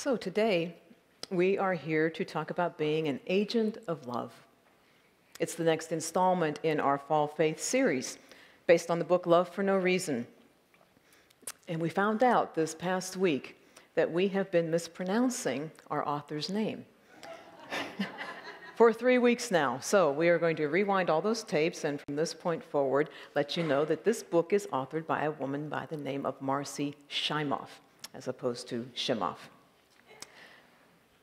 So today, we are here to talk about being an agent of love. It's the next installment in our Fall Faith series, based on the book Love for No Reason. And we found out this past week that we have been mispronouncing our author's name for 3 weeks now. So we are going to rewind all those tapes, and from this point forward, let you know that this book is authored by a woman by the name of Marcy Shimoff, as opposed to Shimoff.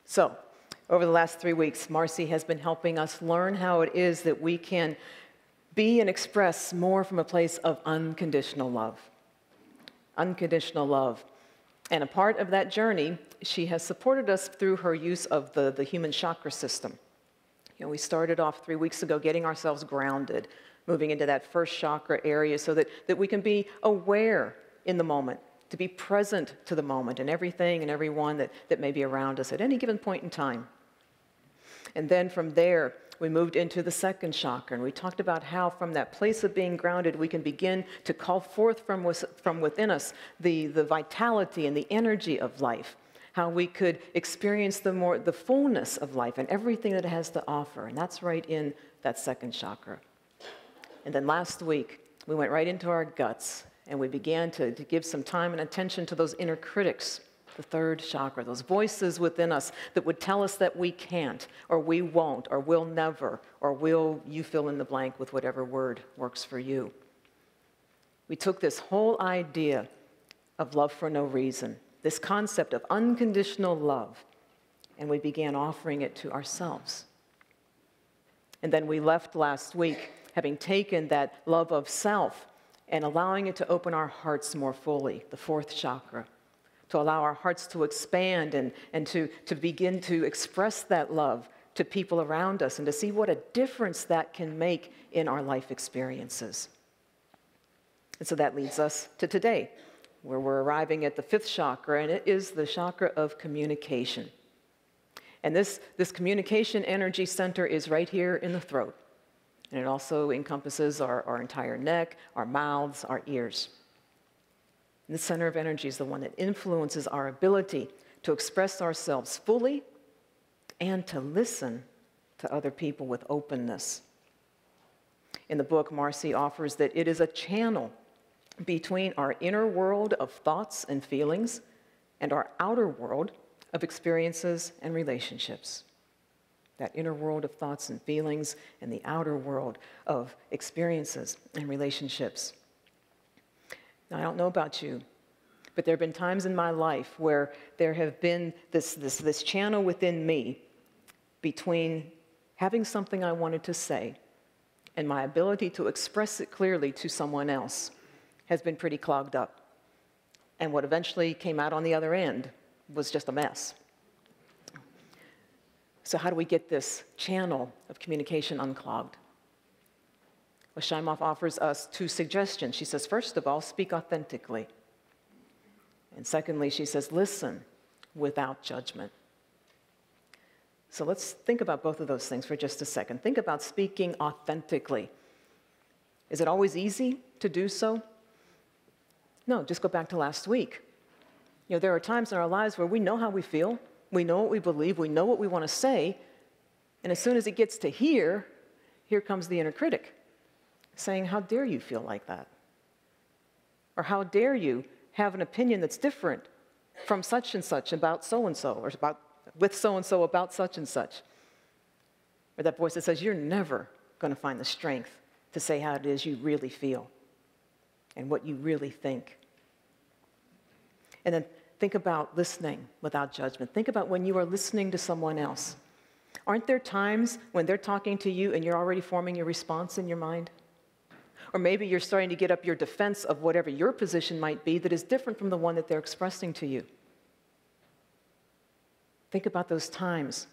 So, over the last 3 weeks, Marcy has been helping us learn how it is that we can be and express more from a place of unconditional love. Unconditional love. And a part of that journey, she has supported us through her use of the human chakra system. We started off 3 weeks ago getting ourselves grounded, moving into that first chakra area so that we can be aware in the moment, to be present to the moment and everything and everyone that may be around us at any given point in time. And then from there, we moved into the second chakra, and we talked about how from that place of being grounded, we can begin to call forth from within us the vitality and the energy of life, how we could experience the fullness of life and everything that it has to offer. And that's right in that second chakra. And then last week, we went right into our guts, and we began to give some time and attention to those inner critics, the third chakra, those voices within us that would tell us that we can't, or we won't, or we'll never, or will you fill in the blank with whatever word works for you. We took this whole idea of love for no reason, this concept of unconditional love, and we began offering it to ourselves. And then we left last week having taken that love of self and allowing it to open our hearts more fully, the fourth chakra, to allow our hearts to expand and to begin to express that love to people around us and to see what a difference that can make in our life experiences. And so that leads us to today, where we're arriving at the fifth chakra, and it is the chakra of communication. And this communication energy center is right here in the throat. And it also encompasses our entire neck, our mouths, our ears. And the center of energy is the one that influences our ability to express ourselves fully and to listen to other people with openness. In the book, Marcy offers that it is a channel between our inner world of thoughts and feelings and our outer world of experiences and relationships. That inner world of thoughts and feelings and the outer world of experiences and relationships. Now, I don't know about you, but there have been times in my life where there have been this channel within me between having something I wanted to say and my ability to express it clearly to someone else has been pretty clogged up. And what eventually came out on the other end was just a mess. So how do we get this channel of communication unclogged? Well, Shimoff offers us 2 suggestions. She says, first of all, speak authentically. And secondly, she says, listen without judgment. So let's think about both of those things for just a second. Think about speaking authentically. Is it always easy to do so? No, just go back to last week. There are times in our lives where we know how we feel. We know what we believe, we know what we want to say, and as soon as it gets to here comes the inner critic saying, how dare you feel like that? Or how dare you have an opinion that's different from such and such about so-and-so, or with so-and-so about such and such? Or that voice that says, you're never going to find the strength to say how it is you really feel and what you really think. And then think about listening without judgment. Think about when you are listening to someone else. Aren't there times when they're talking to you and you're already forming your response in your mind? Or maybe you're starting to get up your defense of whatever your position might be that is different from the one that they're expressing to you. Think about those times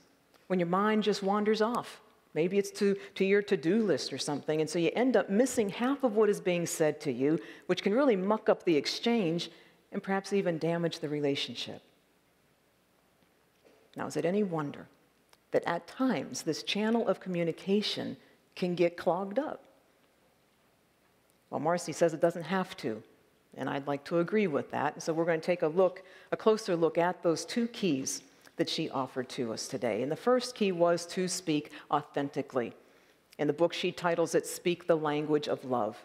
when your mind just wanders off. Maybe it's to your to-do list or something, and so you end up missing half of what is being said to you, which can really muck up the exchange and perhaps even damage the relationship. Now, is it any wonder that at times this channel of communication can get clogged up? Well, Marcy says it doesn't have to. And I'd like to agree with that. So we're going to take a closer look at those two keys that she offered to us today. And the first key was to speak authentically. In the book, she titles it, Speak the Language of Love.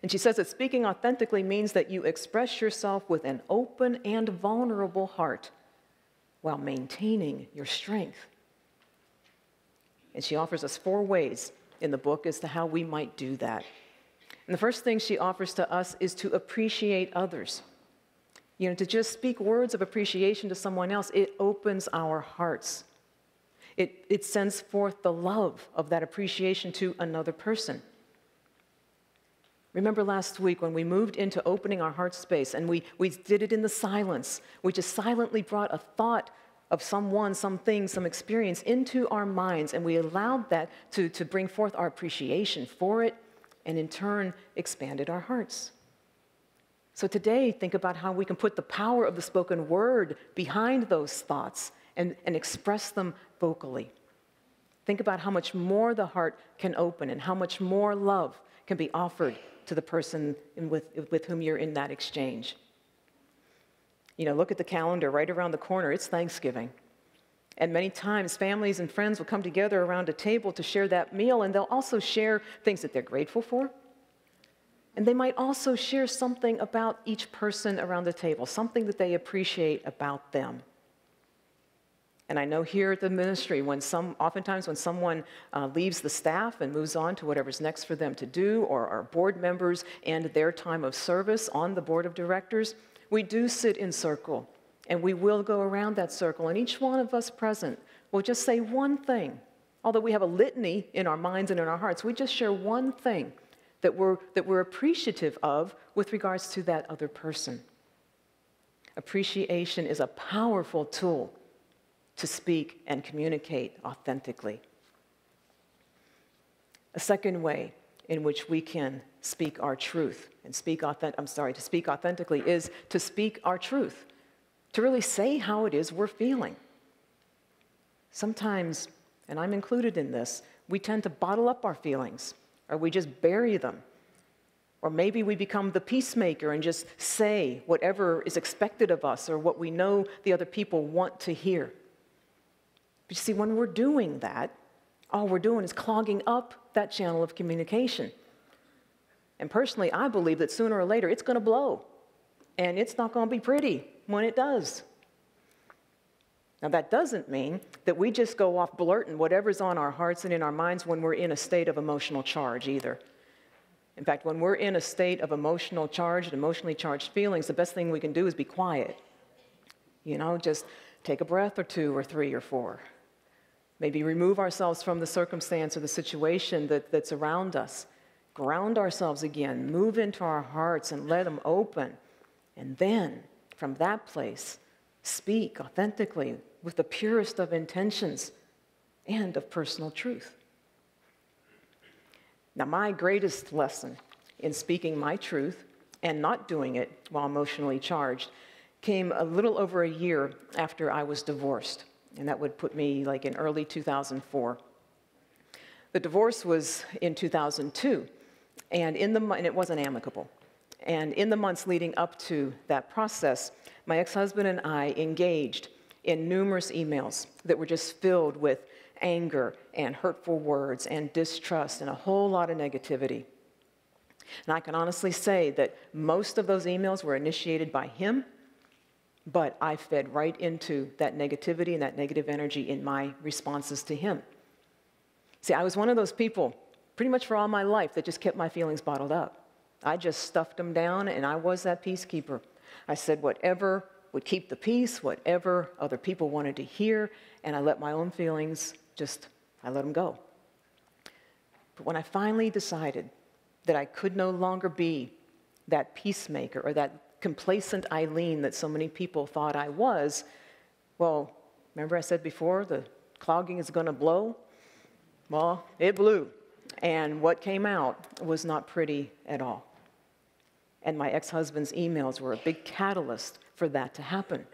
And she says that speaking authentically means that you express yourself with an open and vulnerable heart while maintaining your strength. And she offers us 4 ways in the book as to how we might do that. And the first thing she offers to us is to appreciate others. You know, to just speak words of appreciation to someone else, it opens our hearts. It sends forth the love of that appreciation to another person. Remember last week when we moved into opening our heart space and we did it in the silence. We just silently brought a thought of someone, something, some experience into our minds, and we allowed that to bring forth our appreciation for it, and in turn expanded our hearts. So today, think about how we can put the power of the spoken word behind those thoughts and express them vocally. Think about how much more the heart can open and how much more love can be offered to the person with whom you're in that exchange. You know, look at the calendar right around the corner. It's Thanksgiving. And many times, families and friends will come together around a table to share that meal, and they'll also share things that they're grateful for. And they might also share something about each person around the table, something that they appreciate about them. And I know here at the ministry, oftentimes when someone leaves the staff and moves on to whatever's next for them to do, or our board members and their time of service on the board of directors, we do sit in circle, and we will go around that circle, and each one of us present will just say one thing. Although we have a litany in our minds and in our hearts, we just share one thing that we're appreciative of with regards to that other person. Appreciation is a powerful tool to speak and communicate authentically. A second way in which we can speak our truth and to speak authentically is to speak our truth, to really say how it is we're feeling. Sometimes, and I'm included in this, we tend to bottle up our feelings, or we just bury them. Or maybe we become the peacemaker and just say whatever is expected of us or what we know the other people want to hear. But you see, when we're doing that, all we're doing is clogging up that channel of communication. And personally, I believe that sooner or later it's going to blow. And it's not going to be pretty when it does. Now, that doesn't mean that we just go off blurting whatever's on our hearts and in our minds when we're in a state of emotional charge either. In fact, when we're in a state of emotional charge and emotionally charged feelings, the best thing we can do is be quiet. You know, just take a breath or 2 or 3 or 4. Maybe remove ourselves from the circumstance or the situation that's around us. Ground ourselves again, move into our hearts and let them open. And then, from that place, speak authentically with the purest of intentions and of personal truth. Now, my greatest lesson in speaking my truth and not doing it while emotionally charged came a little over a year after I was divorced. And that would put me like in early 2004. The divorce was in 2002, and it wasn't amicable. And in the months leading up to that process, my ex-husband and I engaged in numerous emails that were just filled with anger and hurtful words and distrust and a whole lot of negativity. And I can honestly say that most of those emails were initiated by him, but I fed right into that negativity and that negative energy in my responses to him. See, I was one of those people, pretty much for all my life, that just kept my feelings bottled up. I just stuffed them down, and I was that peacekeeper. I said whatever would keep the peace, whatever other people wanted to hear, and I let my own feelings I let them go. But when I finally decided that I could no longer be that peacemaker or that complacent Eileen that so many people thought I was, well, remember I said before, the clogging is going to blow? Well, it blew. And what came out was not pretty at all. And my ex-husband's emails were a big catalyst for that to happen.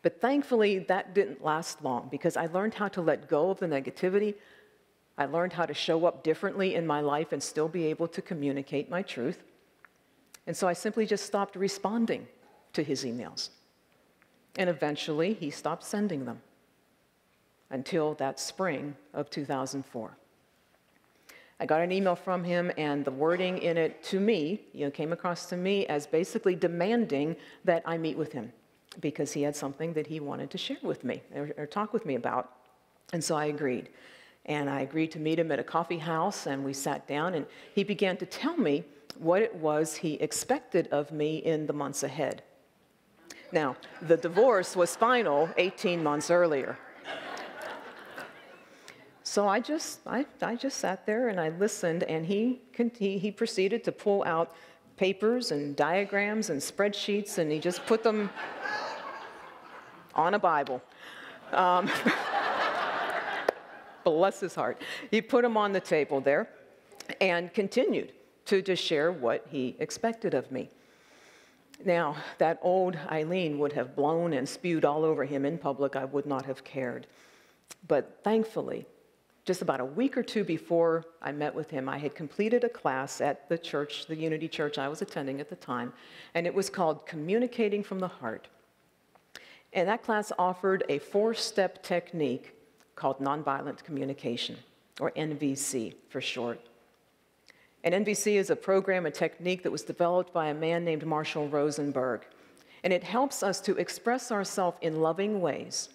But thankfully, that didn't last long because I learned how to let go of the negativity. I learned how to show up differently in my life and still be able to communicate my truth. And so I simply just stopped responding to his emails. And eventually, he stopped sending them until that spring of 2004. I got an email from him, and the wording in it to me, came across to me as basically demanding that I meet with him because he had something that he wanted to share with me or talk with me about. And so I agreed. And I agreed to meet him at a coffee house, and we sat down, and he began to tell me what it was he expected of me in the months ahead. Now, the divorce was final 18 months earlier. So I just sat there and I listened, and he proceeded to pull out papers and diagrams and spreadsheets, and he just put them on a Bible. Bless his heart. He put them on the table there and continued to just share what he expected of me. Now, that old Eileen would have blown and spewed all over him in public. I would not have cared. But thankfully, just about a week or two before I met with him, I had completed a class at the church, the Unity Church I was attending at the time, and it was called Communicating from the Heart. And that class offered a 4-step technique called nonviolent communication, or NVC for short. And NVC is a program, a technique that was developed by a man named Marshall Rosenberg. And it helps us to express ourselves in loving ways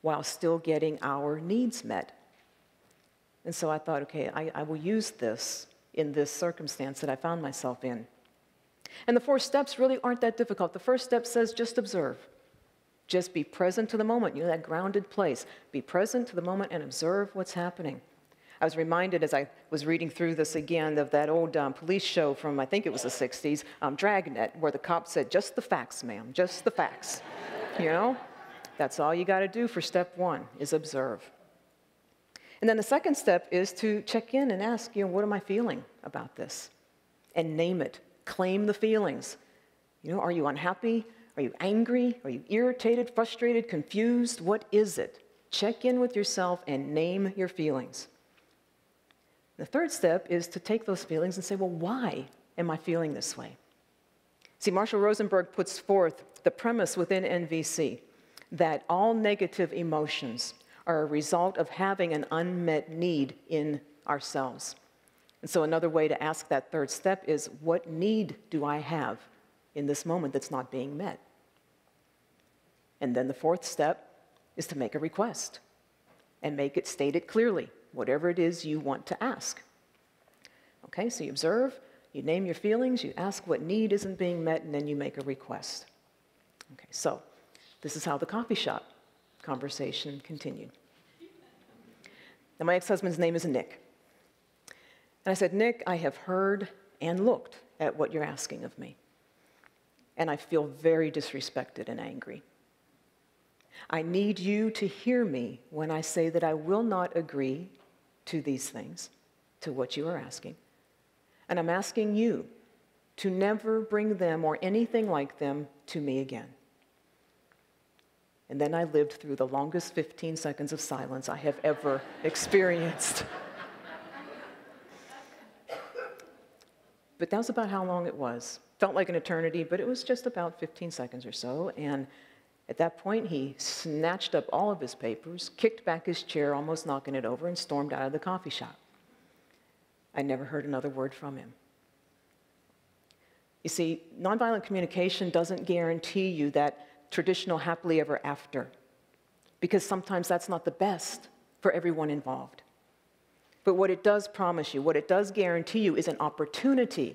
while still getting our needs met. And so I thought, okay, I will use this in this circumstance that I found myself in. And the 4 steps really aren't that difficult. The first step says just observe. Just be present to the moment, that grounded place. Be present to the moment and observe what's happening. I was reminded as I was reading through this again of that old police show from, I think it was the 60s, Dragnet, where the cop said, just the facts, ma'am, just the facts. That's all you got to do for step 1 is observe. And then the second step is to check in and ask, what am I feeling about this? And name it. Claim the feelings. Are you unhappy? Are you angry? Are you irritated, frustrated, confused? What is it? Check in with yourself and name your feelings. The third step is to take those feelings and say, well, why am I feeling this way? See, Marshall Rosenberg puts forth the premise within NVC that all negative emotions are a result of having an unmet need in ourselves. And so another way to ask that third step is, what need do I have in this moment that's not being met? And then the fourth step is to make a request and make it stated clearly, whatever it is you want to ask. Okay, so you observe, you name your feelings, you ask what need isn't being met, and then you make a request. Okay, so this is how the coffee shop conversation continued. Now, my ex-husband's name is Nick. And I said, Nick, I have heard and looked at what you're asking of me. And I feel very disrespected and angry. I need you to hear me when I say that I will not agree to these things, to what you are asking. And I'm asking you to never bring them or anything like them to me again. And then I lived through the longest 15 seconds of silence I have ever experienced. But that was about how long it was. Felt like an eternity, but it was just about 15 seconds or so. And at that point, he snatched up all of his papers, kicked back his chair, almost knocking it over, and stormed out of the coffee shop. I never heard another word from him. You see, nonviolent communication doesn't guarantee you that traditional happily ever after, because sometimes that's not the best for everyone involved. But what it does promise you, what it does guarantee you, is an opportunity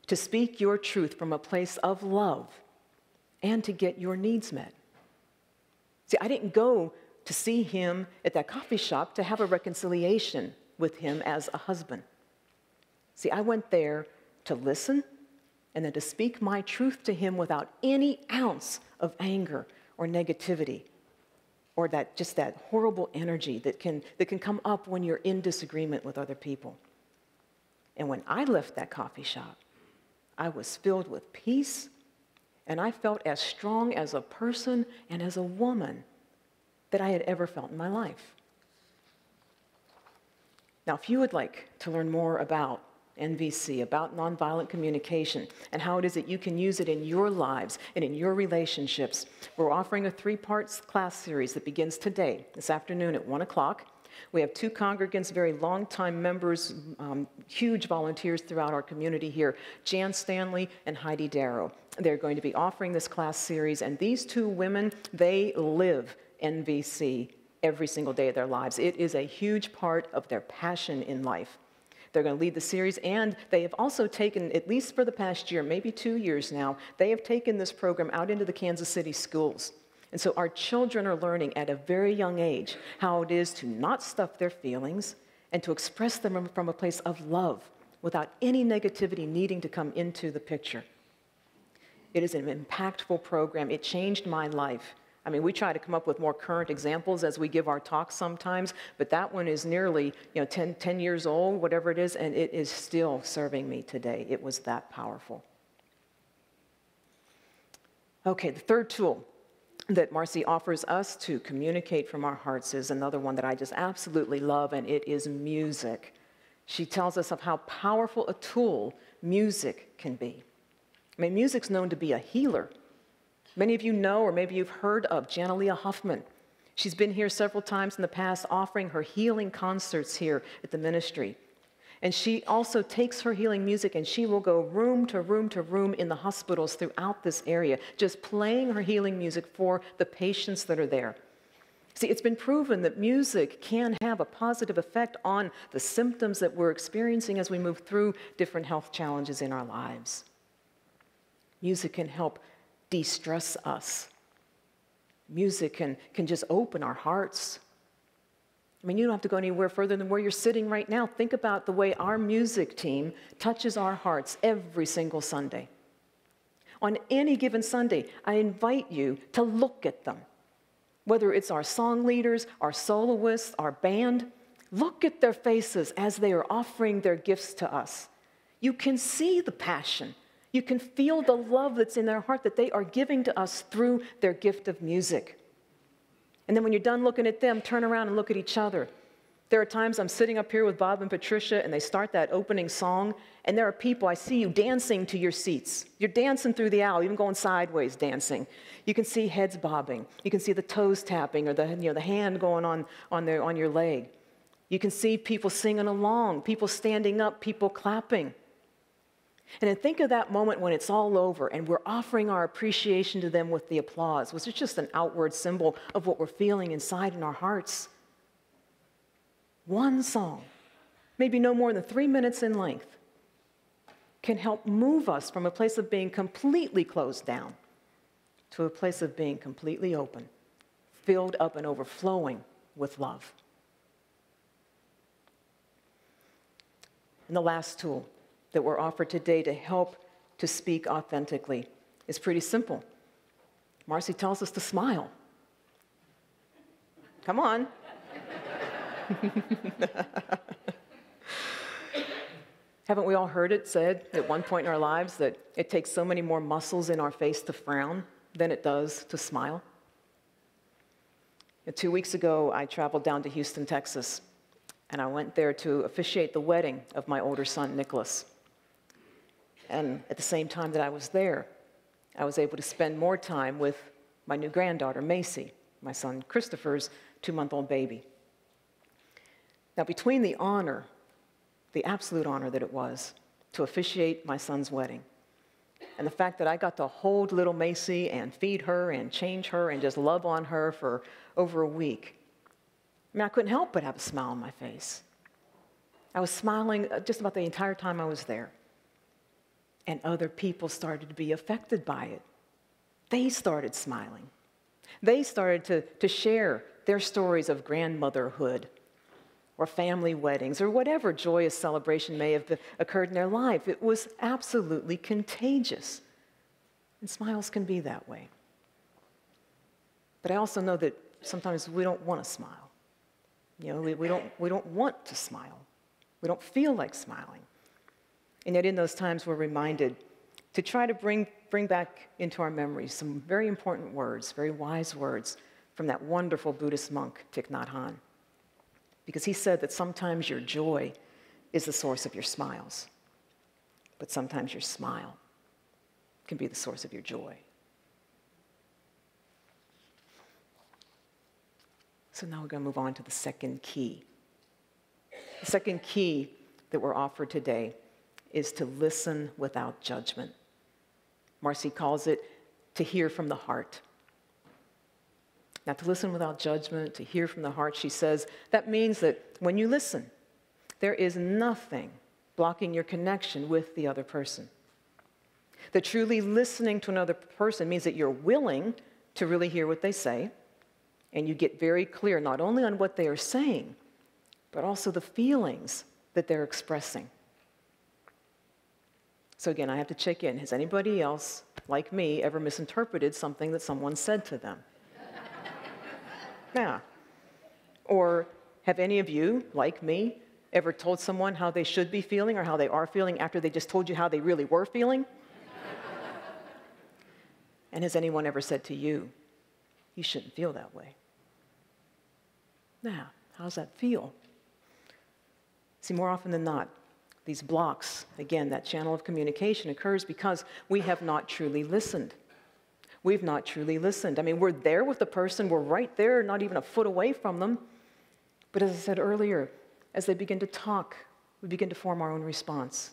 to speak your truth from a place of love and to get your needs met. See, I didn't go to see him at that coffee shop to have a reconciliation with him as a husband. See, I went there to listen and then to speak my truth to him without any ounce of anger or negativity or that horrible energy that can come up when you're in disagreement with other people. And when I left that coffee shop, I was filled with peace, and I felt as strong as a person and as a woman that I had ever felt in my life. Now, if you would like to learn more about NVC, about nonviolent communication, and how it is that you can use it in your lives and in your relationships. We're offering a 3-part class series that begins today, this afternoon at 1 o'clock. We have 2 congregants, very long-time members, huge volunteers throughout our community here, Jan Stanley and Heidi Darrow. They're going to be offering this class series, and these 2 women, they live NVC every single day of their lives. It is a huge part of their passion in life. They're going to lead the series, and they have also taken, at least for the past year, maybe 2 years now, they have taken this program out into the Kansas City schools. And so our children are learning at a very young age how it is to not stuff their feelings and to express them from a place of love without any negativity needing to come into the picture. It is an impactful program. It changed my life. I mean, we try to come up with more current examples as we give our talks sometimes, but that one is nearly 10 years old, whatever it is, and it is still serving me today. It was that powerful. Okay, the third tool that Marcy offers us to communicate from our hearts is another one that I just absolutely love, and it is music. She tells us of how powerful a tool music can be. I mean, music's known to be a healer. Many of you know, or maybe you've heard of Janalia Huffman. She's been here several times in the past offering her healing concerts here at the ministry. And she also takes her healing music and she will go room to room to room in the hospitals throughout this area, just playing her healing music for the patients that are there. See, it's been proven that music can have a positive effect on the symptoms that we're experiencing as we move through different health challenges in our lives. Music can help de-stress us. Music can just open our hearts. I mean, you don't have to go anywhere further than where you're sitting right now. Think about the way our music team touches our hearts every single Sunday. On any given Sunday, I invite you to look at them. Whether it's our song leaders, our soloists, our band, look at their faces as they are offering their gifts to us. You can see the passion. You can feel the love that's in their heart that they are giving to us through their gift of music. And then when you're done looking at them, turn around and look at each other. There are times I'm sitting up here with Bob and Patricia, and they start that opening song, and there are people, I see you dancing to your seats. You're dancing through the aisle, even going sideways dancing. You can see heads bobbing. You can see the toes tapping, or the hand going on your leg. You can see people singing along, people standing up, people clapping. And then think of that moment when it's all over and we're offering our appreciation to them with the applause, which is just an outward symbol of what we're feeling inside in our hearts. One song, maybe no more than 3 minutes in length, can help move us from a place of being completely closed down to a place of being completely open, filled up and overflowing with love. And the last tool that we're offered today to help to speak authentically is pretty simple. Marcy tells us to smile. Come on. Haven't we all heard it said at one point in our lives that it takes so many more muscles in our face to frown than it does to smile? 2 weeks ago, I traveled down to Houston, Texas, and I went there to officiate the wedding of my older son, Nicholas. And at the same time that I was there, I was able to spend more time with my new granddaughter, Macy, my son Christopher's 2-month-old baby. Now, between the honor, the absolute honor that it was to officiate my son's wedding, and the fact that I got to hold little Macy and feed her and change her and just love on her for over a week, I mean, I couldn't help but have a smile on my face. I was smiling just about the entire time I was there. And other people started to be affected by it. They started smiling. They started to share their stories of grandmotherhood or family weddings or whatever joyous celebration may have occurred in their life. It was absolutely contagious. And smiles can be that way. But I also know that sometimes we don't want to smile. We don't want to smile. We don't feel like smiling. And yet in those times, we're reminded to try to bring back into our memories some very important words, very wise words from that wonderful Buddhist monk, Thich Nhat Hanh. Because he said that sometimes your joy is the source of your smiles. but sometimes your smile can be the source of your joy. So now we're going to move on to the second key. The second key that we're offered today is to listen without judgment. Marcy calls it to hear from the heart. Now, to listen without judgment, to hear from the heart, she says, that means that when you listen, there is nothing blocking your connection with the other person. That truly listening to another person means that you're willing to really hear what they say, and you get very clear not only on what they are saying, but also the feelings that they're expressing. So again, I have to check in. Has anybody else, like me, ever misinterpreted something that someone said to them? Yeah. Or have any of you, like me, ever told someone how they should be feeling or how they are feeling after they just told you how they really were feeling? And has anyone ever said to you, you shouldn't feel that way? Now, how does that feel? See, more often than not, these blocks, again, that channel of communication occurs because we have not truly listened. We've not truly listened. I mean, we're there with the person, we're right there, not even a foot away from them. But as I said earlier, as they begin to talk, we begin to form our own response.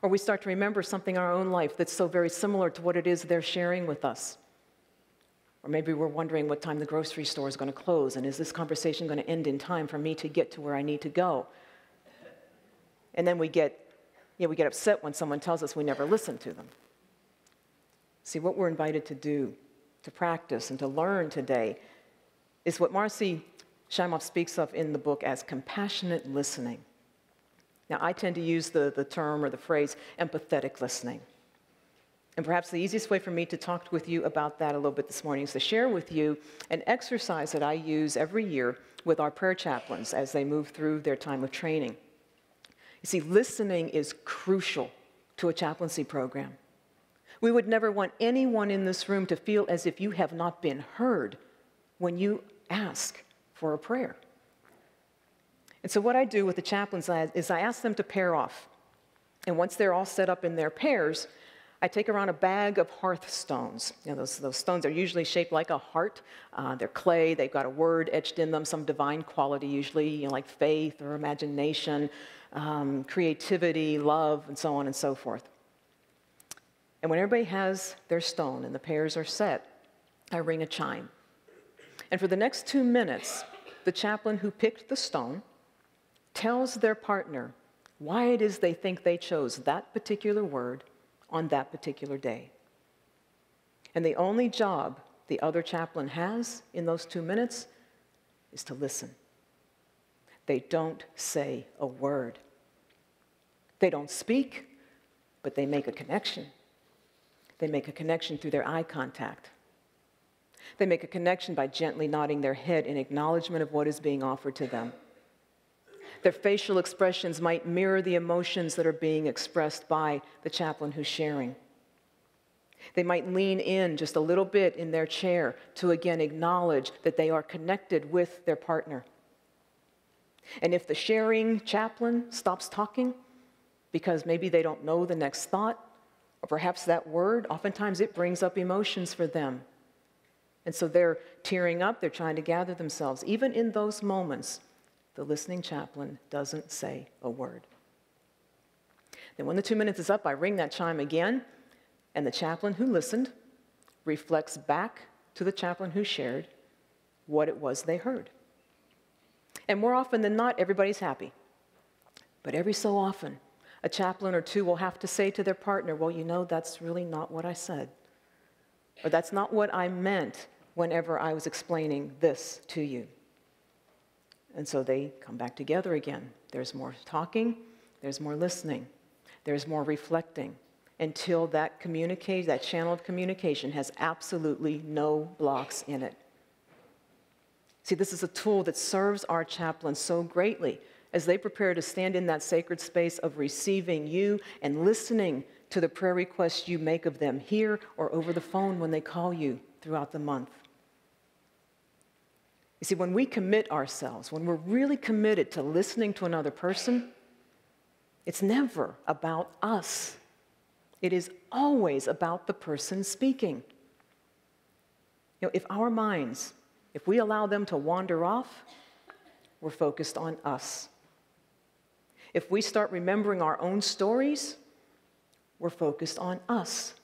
Or we start to remember something in our own life that's so very similar to what it is they're sharing with us. Or maybe we're wondering what time the grocery store is going to close, and is this conversation going to end in time for me to get to where I need to go? And then we get upset when someone tells us we never listened to them. See, what we're invited to do, to practice and to learn today, is what Marcy Shimoff speaks of in the book as compassionate listening. Now, I tend to use the term or the phrase empathetic listening. And perhaps the easiest way for me to talk with you about that a little bit this morning is to share with you an exercise that I use every year with our prayer chaplains as they move through their time of training. You see, listening is crucial to a chaplaincy program. We would never want anyone in this room to feel as if you have not been heard when you ask for a prayer. And so what I do with the chaplains is I ask them to pair off. And once they're all set up in their pairs, I take around a bag of hearthstones. You know, those stones are usually shaped like a heart. They're clay. They've got a word etched in them, some divine quality usually, like faith or imagination, creativity, love, and so on and so forth. And when everybody has their stone and the pairs are set, I ring a chime. And for the next 2 minutes, the chaplain who picked the stone tells their partner why it is they think they chose that particular word on that particular day. And the only job the other chaplain has in those 2 minutes is to listen. They don't say a word. They don't speak, but they make a connection. They make a connection through their eye contact. They make a connection by gently nodding their head in acknowledgement of what is being offered to them. Their facial expressions might mirror the emotions that are being expressed by the chaplain who's sharing. They might lean in just a little bit in their chair to again acknowledge that they are connected with their partner. And if the sharing chaplain stops talking because maybe they don't know the next thought, or perhaps that word, oftentimes it brings up emotions for them. And so they're tearing up, they're trying to gather themselves. Even in those moments, the listening chaplain doesn't say a word. Then when the 2 minutes is up, I ring that chime again, and the chaplain who listened reflects back to the chaplain who shared what it was they heard. And more often than not, everybody's happy. But every so often, a chaplain or two will have to say to their partner, well, you know, that's really not what I said. Or that's not what I meant whenever I was explaining this to you. And so they come back together again. There's more talking, there's more listening, there's more reflecting, until that channel of communication has absolutely no blocks in it. See, this is a tool that serves our chaplains so greatly as they prepare to stand in that sacred space of receiving you and listening to the prayer requests you make of them here or over the phone when they call you throughout the month. You see, when we commit ourselves, when we're really committed to listening to another person, It's never about us. It is always about the person speaking. If our minds, if we allow them to wander off, we're focused on us. If we start remembering our own stories, we're focused on us.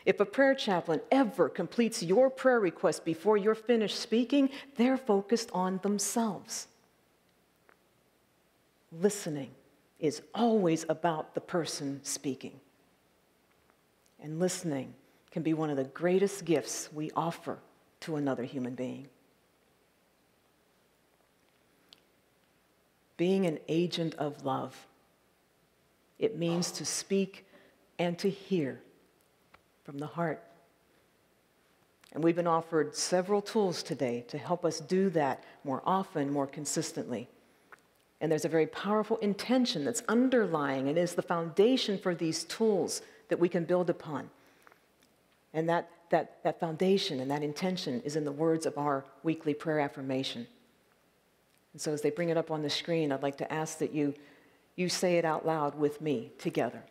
If a prayer chaplain ever completes your prayer request before you're finished speaking, they're focused on themselves. Listening is always about the person speaking. And listening can be one of the greatest gifts we offer to another human being. Being an agent of love, it means to speak and to hear from the heart. And we've been offered several tools today to help us do that more often, more consistently. And there's a very powerful intention that's underlying and is the foundation for these tools that we can build upon. And that foundation and that intention is in the words of our weekly prayer affirmation. And so as they bring it up on the screen, I'd like to ask that you say it out loud with me together.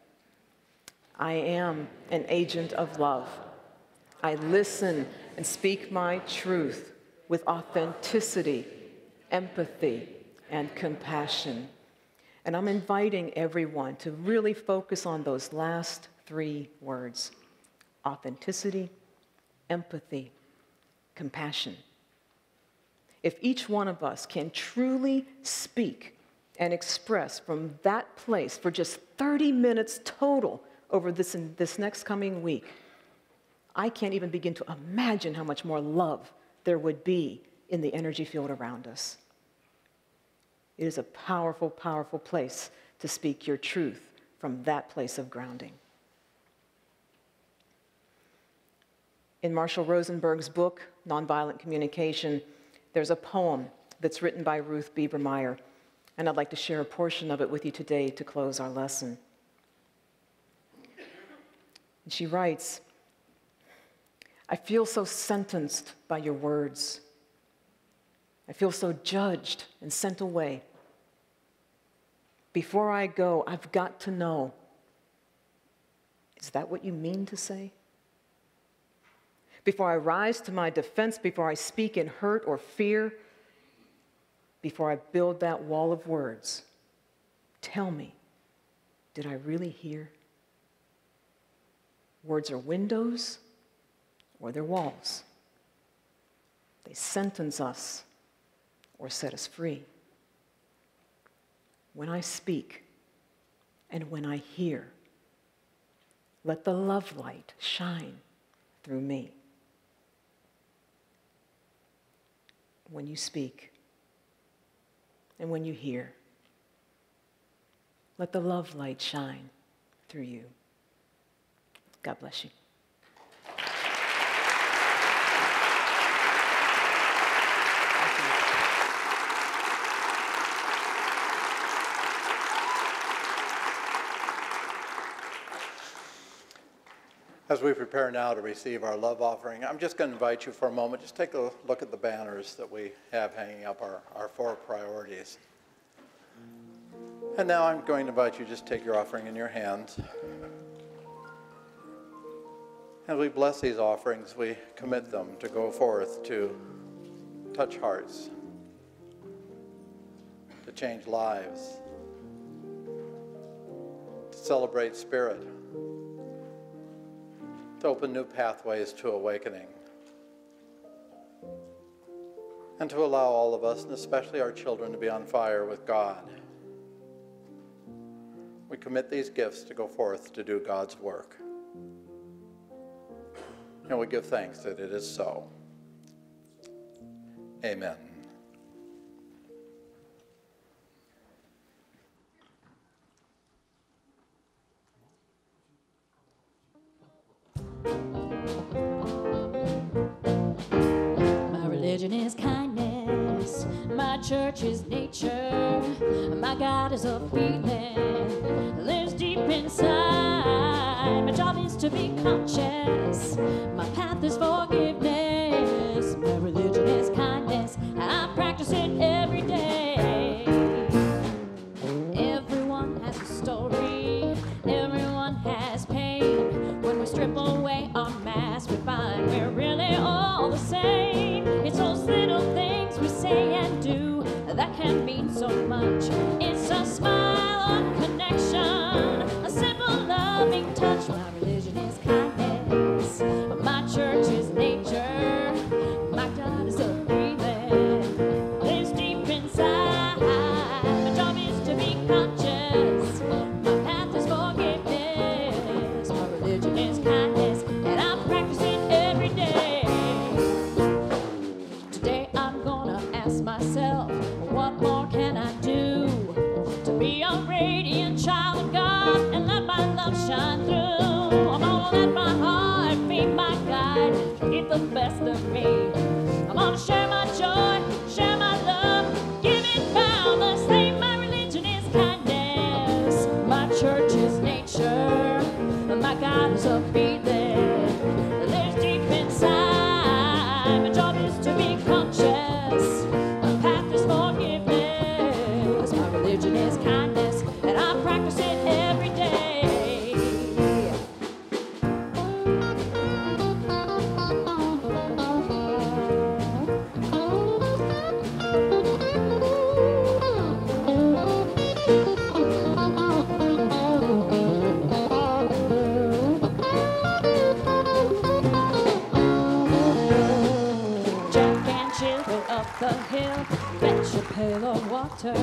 I am an agent of love. I listen and speak my truth with authenticity, empathy, and compassion. And I'm inviting everyone to really focus on those last three words: authenticity, empathy, compassion. If each one of us can truly speak and express from that place for just 30 minutes total over this next coming week, I can't even begin to imagine how much more love there would be in the energy field around us. It is a powerful, powerful place to speak your truth from that place of grounding. In Marshall Rosenberg's book, Nonviolent Communication, there's a poem that's written by Ruth Biebermeyer, and I'd like to share a portion of it with you today to close our lesson. And she writes, I feel so sentenced by your words. I feel so judged and sent away. Before I go, I've got to know, is that what you mean to say? Before I rise to my defense, before I speak in hurt or fear, before I build that wall of words, tell me, did I really hear? Words are windows or they're walls. They sentence us or set us free. When I speak and when I hear, let the love light shine through me. When you speak and when you hear, let the love light shine through you. God bless you. As we prepare now to receive our love offering, I'm just going to invite you for a moment, just take a look at the banners that we have hanging up, our 4 priorities. And now I'm going to invite you to just take your offering in your hands. As we bless these offerings, we commit them to go forth to touch hearts, to change lives, to celebrate spirit, to open new pathways to awakening, and to allow all of us, and especially our children, to be on fire with God. We commit these gifts to go forth to do God's work. And we give thanks that it is so. Amen. Religion is kindness, my church is nature, my God is a feeling, lives deep inside. My job is to be conscious, my path is forgiveness, my religion is kindness, I practice it every day. Everyone has much. It's a smile on connection, a simple loving touch. My religion is kindness, my church is nature, my God is a breathing, lives deep inside. My job is to be conscious, my path is forgiveness. My religion is kindness, and I practice it every day. Today I'm gonna ask myself, what more can I do to be a radiant child of God and let my love shine through? I'm gonna let my heart be my guide, get the best of me. I'm gonna share my joy, share my love, give it boundlessly. My religion is kindness, my church is nature, my God is a breathing, lives deep inside. My job is to be conscious, my path is forgiveness. My religion is kindness, and I practice it every day. Jack and Jill go up the hill, fetch a pail of water.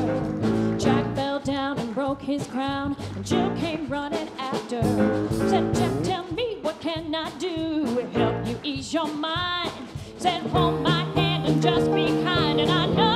Jack fell down and broke his crown, and Jill came running after. Said, Jack, tell me, what can I do to help you ease your mind? Said, hold my hand and just be kind, and I know